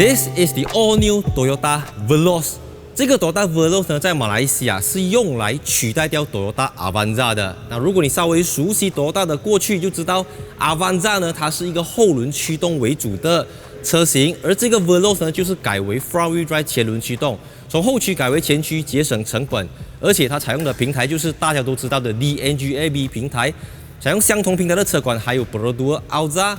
This is the all-new Toyota Veloz。这个 Toyota Veloz 呢，在马来西亚是用来取代掉 Toyota Avanza 的。那如果你稍微熟悉 Toyota 的过去，就知道 Avanza 呢，它是一个后轮驱动为主的车型，而这个 Veloz 呢，就是改为 front-wheel drive 前轮驱动，从后驱改为前驱，节省成本。而且它采用的平台就是大家都知道的 DNGAB 平台，采用相同平台的车款还有 Perodua、Alza。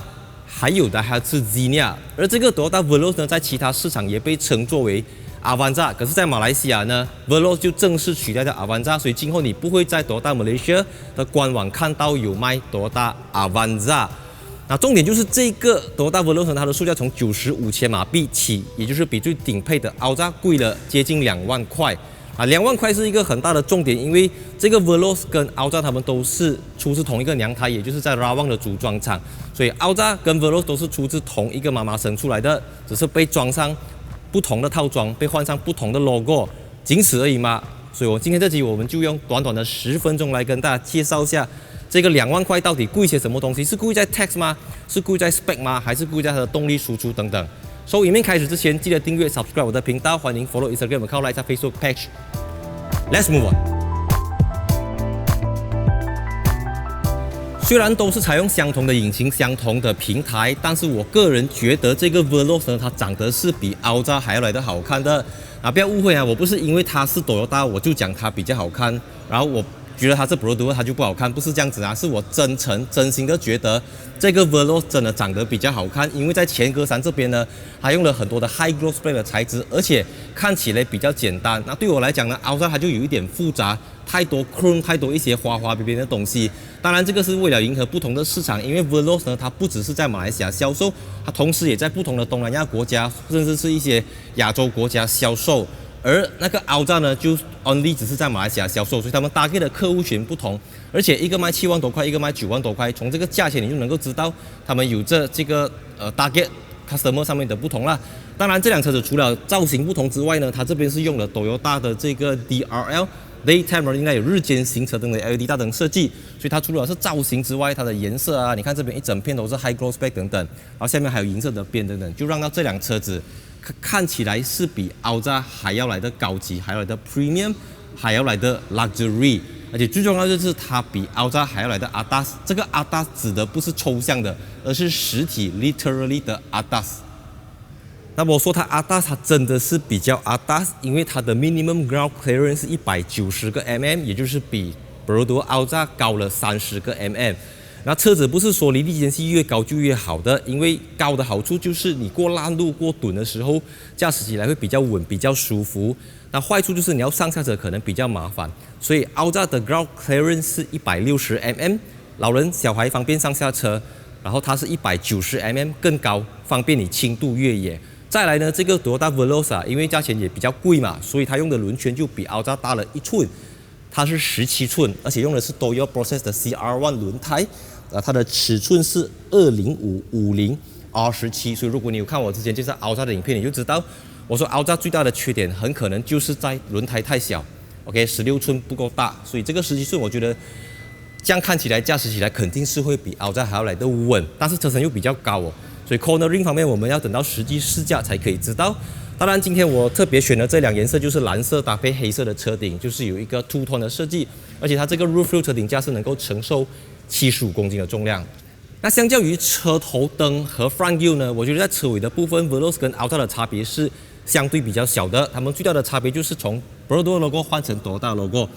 还有的还是 Xenia， 而这个 Toyota Veloz 呢，在其他市场也被称作为 Avanza， 可是，在马来西亚呢 ，Veloz 就正式取代掉 Avanza， 所以今后你不会在 Toyota Malaysia 的官网看到有卖 Toyota Avanza。那重点就是这个 Toyota Veloz 它的售价从95千马币起，也就是比最顶配的 Alza 贵了接近2万块。2万块是一个很大的重点，因为这个 Veloz 跟 Alza 他们都是出自同一个娘胎，也就是在 Rawang 的组装厂，所以 Alza 跟 Veloz 都是出自同一个妈妈生出来的，只是被装上不同的套装，被换上不同的 logo， 仅此而已嘛。所以我今天这集我们就用短短的10分钟来跟大家介绍一下这个2万块到底贵些什么东西，是贵在 tax 吗？是贵在 spec 吗？还是贵在它的动力输出等等。所以影片开始之前，记得订阅 subscribe 我的频道，欢迎 follow Instagram account 来加 Facebook page。Let's move on。虽然都是采用相同的引擎、相同的平台，但是我个人觉得这个 Veloz 呢，它长得是比 Alza 还要来得好看的。不要误会啊，我不是因为它是 Toyota 我就讲它比较好看，然后我觉得它是 Perodua 它就不好看，不是这样子啊，是我真心的觉得这个 Veloz 真的长得比较好看，因为在前格栅这边呢，它用了很多的 high gloss plate 的材质，而且看起来比较简单。那对我来讲呢 ，Alza 它就有一点复杂，太多 chrome， 太多一些花花边边的东西。当然，这个是为了迎合不同的市场，因为 Veloz 呢，它不只是在马来西亚销售，它同时也在不同的东南亚国家，甚至是一些亚洲国家销售。而那个 Alza 呢，就 only 只是在马来西亚销售，所以他们target的客户群不同，而且一个卖7万多块，一个卖9万多块，从这个价钱你就能够知道他们有这个target customer 上面的不同啦。当然，这辆车子除了造型不同之外呢，它这边是用了 Toyota 的这个 DRL。Daytime Running Light 有日间行车灯的 LED 大灯设计，所以它除了是造型之外，它的颜色啊，你看这边一整片都是 High Gloss Spec 等等，然后下面还有银色的边等等，就让到这辆车子看起来是比 Alza 还要来的高级，还要来的 Premium， 还要来的 Luxury， 而且最重要的就是它比 Alza 还要来的 Atas。这个 Atas 指的不是抽象的，而是实体 literally 的 Atas。那我说它 Atas 它真的是比较 Atas， 因为它的 minimum ground clearance 是190个 mm， 也就是比 Perodua Alza 高了30个 mm。那车子不是说离地间隙越高就越好的，因为高的好处就是你过烂路、过墩的时候，驾驶起来会比较稳、比较舒服。那坏处就是你要上下车可能比较麻烦，所以 Alza 的 ground clearance 是160 mm， 老人、小孩方便上下车。然后它是190 mm 更高，方便你轻度越野。再来呢，这个 Toyota Veloz 啊，因为价钱也比较贵嘛，所以它用的轮圈就比 Alza 大了1寸，它是17寸，而且用的是 Toyo Process 的 CR1 轮胎，它的尺寸是205/50 R17， 所以如果你有看我之前介绍 Alza 的影片，你就知道，我说 Alza 最大的缺点很可能就是在轮胎太小 ，OK， 16寸不够大，所以这个17寸我觉得这样看起来驾驶起来肯定是会比 Alza 还要来得稳，但是车身又比较高哦。所以 cornering 方面，我们要等到实际试驾才可以知道。当然，今天我特别选的这2颜色就是蓝色搭配黑色的车顶，就是有一个 two tone 的设计，而且它这个 roof rail 车顶架是能够承受75公斤的重量。那相较于车头灯和 front grille 呢，我觉得在车尾的部分 ，Veloz 跟 Alza 的差别是相对比较小的。它们最大的差别就是从 Perodua logo 换成 Toyota logo。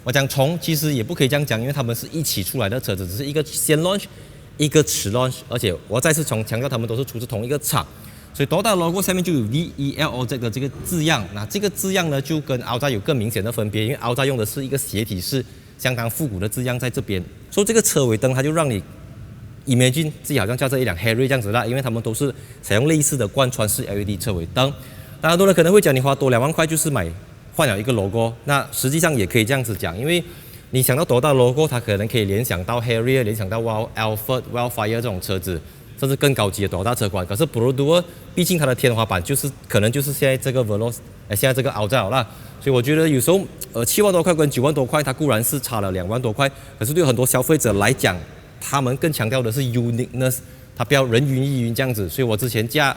我讲从其实也不可以这样讲，因为它们是一起出来的车子，只是一个先 launch。一个迟 launch， 而且我再次强调，他们都是出自同一个厂，所以 Toyota logo 下面就有 VELOZ 的这个字样。那这个字样呢，就跟 Alza 有更明显的分别，因为 Alza 用的是一个斜体式、相当复古的字样在这边。所以这个车尾灯它就让你 imagine 自己好像驾着一辆 Harrier 这样子啦，因为他们都是采用类似的贯穿式 LED 车尾灯。当然，很多人可能会讲，你花多2万块就是换了一个 logo， 那实际上也可以这样子讲，因为你想到Toyota logo， 它可能可以联想到 Harrier， 联想到 Alphard、Wildfire 这种车子，甚至更高级的Toyota车款。可是 Perodua 毕竟它的天花板可能就是现在这个 Veloz， 现在这个 Alza 啦。所以我觉得有时候7万多块跟9万多块，它固然是差了2万多块，可是对很多消费者来讲，他们更强调的是 uniqueness， 它不要人云亦云这样子。所以我之前驾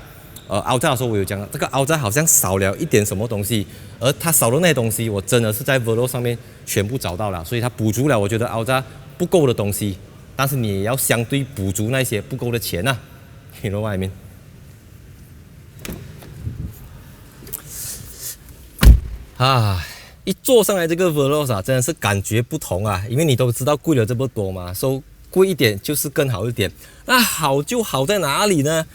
凹扎的时候，我有讲这个凹扎好像少了一点什么东西，而它少的那些东西，我真的是在 Veloz 上面全部找到了，所以它补足了我觉得凹扎不够的东西，但是你也要相对补足那些不够的钱啊。You know what I mean？ 啊，一坐上来这个 Veloz 啊，真的是感觉不同啊，因为你都知道贵了这么多嘛，所以贵一点就是更好一点。那好就好在哪里呢？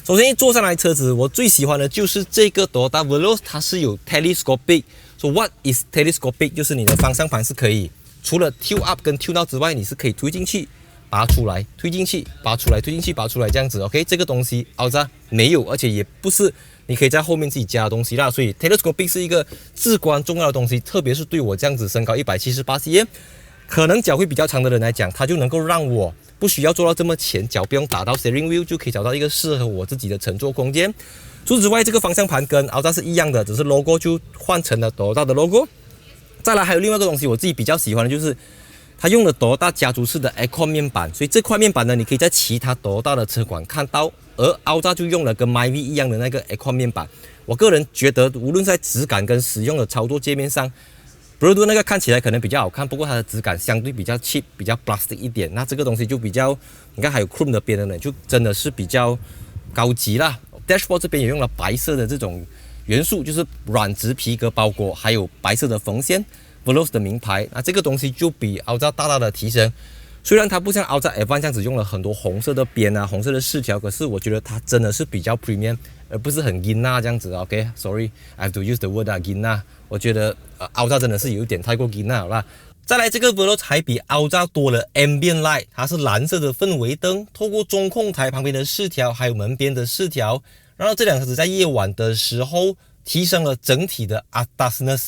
首先一坐上来车子，我最喜欢的就是这个 Toyota Veloz， 它是有 telescopic。So what is telescopic？ 就是你的方向盘是可以除了 tilt up 跟 tilt down 之外，你是可以推进去、拔出来、推进去、拔出来、推进去、拔出来这样子。OK， 这个东西Alza没有，而且也不是你可以在后面自己加的东西啦。所以 telescopic 是一个至关重要的东西，特别是对我这样子身高178 cm， 可能脚会比较长的人来讲，它就能够让我不需要坐到这么前，脚不用打到 steering wheel， 就可以找到一个适合我自己的乘坐空间。除此之外，这个方向盘跟Alza是一样的，只是 logo 就换成了 Toyota 的 logo。再来还有另外一个东西，我自己比较喜欢的就是它用了Toyota家族式的 Aircon 面板，所以这块面板呢，你可以在其他Toyota的车款看到，而Alza就用了跟 Myvi 一样的那个 Aircon 面板。我个人觉得，无论在质感跟使用的操作界面上，Blue 那个看起来可能比较好看，不过它的质感相对比较 cheap， 比较 plastic 一点。那这个东西就比较，你看还有 Chrome 的边的呢，就真的是比较高级啦。Dashboard 这边也用了白色的这种元素，就是软质皮革包裹，还有白色的缝线 ，Veloz 的名牌。那这个东西就比Alza大大的提升。虽然它不像Alza F1这样子用了很多红色的边啊、红色的饰条，可是我觉得它真的是比较 premium， 而不是很 Gina 这样子。OK，sorry，I have to use the word Gina。我觉得Alza真的是有一点太过 Gina 了啦。再来，这个 Veloz 还比Alza多了 Ambient Light， 它是蓝色的氛围灯，透过中控台旁边的饰条，还有门边的饰条，让这辆车子在夜晚的时候提升了整体的 ADASness。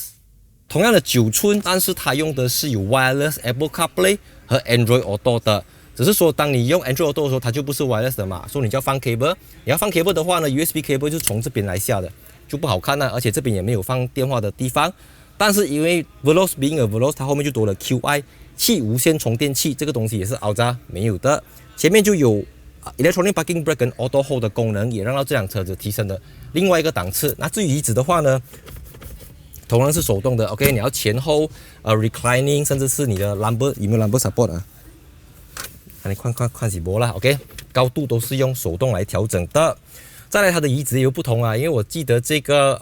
同样的9寸，但是它用的是有 Wireless Apple CarPlay 和 Android Auto 的，只是说当你用 Android Auto 的时候，它就不是 Wireless 的嘛，所以你就要放 cable。你要放 cable 的话呢 ，USB cable 就从这边来下的，就不好看了，而且这边也没有放电话的地方。但是因为 Veloz being a Veloz， 它后面就多了 QI 气无线充电器，这个东西也是Alza没有的。前面就有Electronic Parking Brake 跟 Auto Hold 的功能，也让到这辆车子提升了另外一个档次。那至于椅子的话呢，同样是手动的 ，OK， 你要前后reclining， 甚至是你的 lumbar 有没有 lumbar support 啊？你看起波啦 ，OK， 高度都是用手动来调整的。再来，它的椅子也有不同啊，因为我记得这个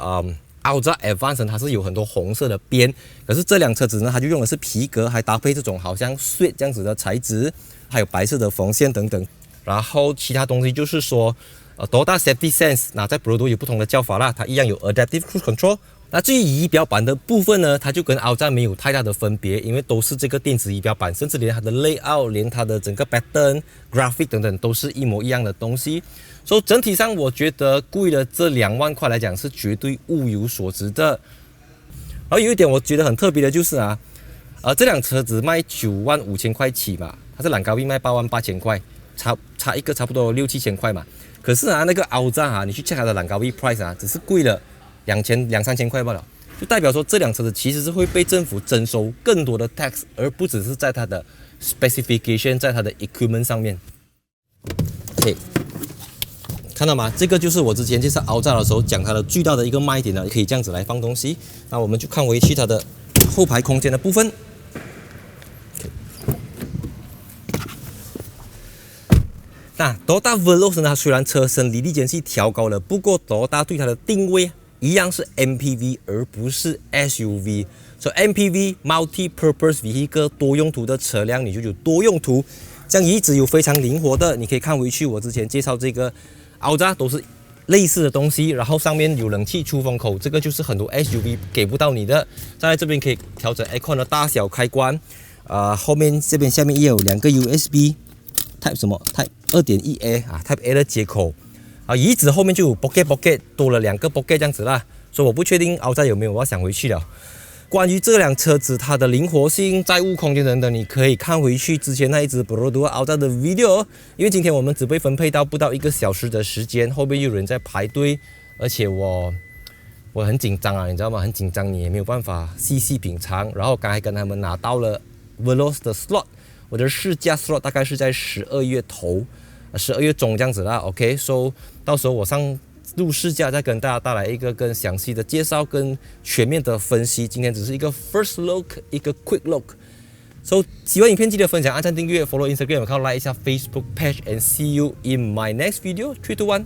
Alza Advance 它是有很多红色的边，可是这辆车子呢，它就用的是皮革，还搭配这种好像suede这样子的材质，还有白色的缝线等等。然后其他东西就是说，Toyota Safety Sense， 那在 Blue 有不同的叫法啦，它一样有 Adaptive Cruise Control。那至于仪表板的部分呢，它就跟Alza没有太大的分别，因为都是这个电子仪表板，甚至连它的 layout， 连它的整个 pattern、graphic 等等都是一模一样的东西。所以整体上，我觉得贵了这2万块来讲是绝对物有所值的。然后有一点我觉得很特别的就是这辆车子卖95000块起嘛，它是兰高威卖88000块，差一个差不多6、7千块嘛。可是那个Alza你去 check 它的兰高威 price 只是贵了2、3千块罢了，就代表说这辆车子其实是会被政府征收更多的 tax， 而不只是在它的 specification， 在它的 equipment 上面。OK， 看到吗？这个就是我之前介绍Alza的时候讲它的最大的一个卖点了，可以这样子来放东西。那我们就看回去它的后排空间的部分。那Toyota Veloz 呢，它虽然车身离地间隙调高了，不过Toyota对它的定位一样是 MPV 而不是 SUV， 所以 MPV Multi-Purpose Vehicle 多用途的车辆，你就有多用途。这样椅子有非常灵活的，你可以看回去我之前介绍这个Alza都是类似的东西，然后上面有冷气出风口，这个就是很多 SUV 给不到你的。再来这边可以调整 Aircon 的大小开关，后面这边下面也有2个 USB Type 什么 Type 2.1A Type A 的接口。椅子后面就有 pocket 多了2个 pocket 这样子啦，所以我不确定Alza有没有，我要想回去了。关于这辆车子它的灵活性、载物空间等等，你可以看回去之前那一支 Blue Alza 的 video， 因为今天我们只被分配到不到1个小时的时间，后面有人在排队，而且我很紧张啊，你知道吗？很紧张，你也没有办法细细品尝。然后刚才跟他们拿到了 Veloz 的 slot， 我的试驾 slot 大概是在12月头。12月中这样子啦 ，OK， so 到时候我上入试驾，再跟大家带来一个更详细的介绍跟全面的分析。今天只是一个 first look， 一个 quick look。So 喜欢影片记得分享、按赞、订阅、follow Instagram， 然后 like 一下 Facebook page，and see you in my next video。3, 2, 1。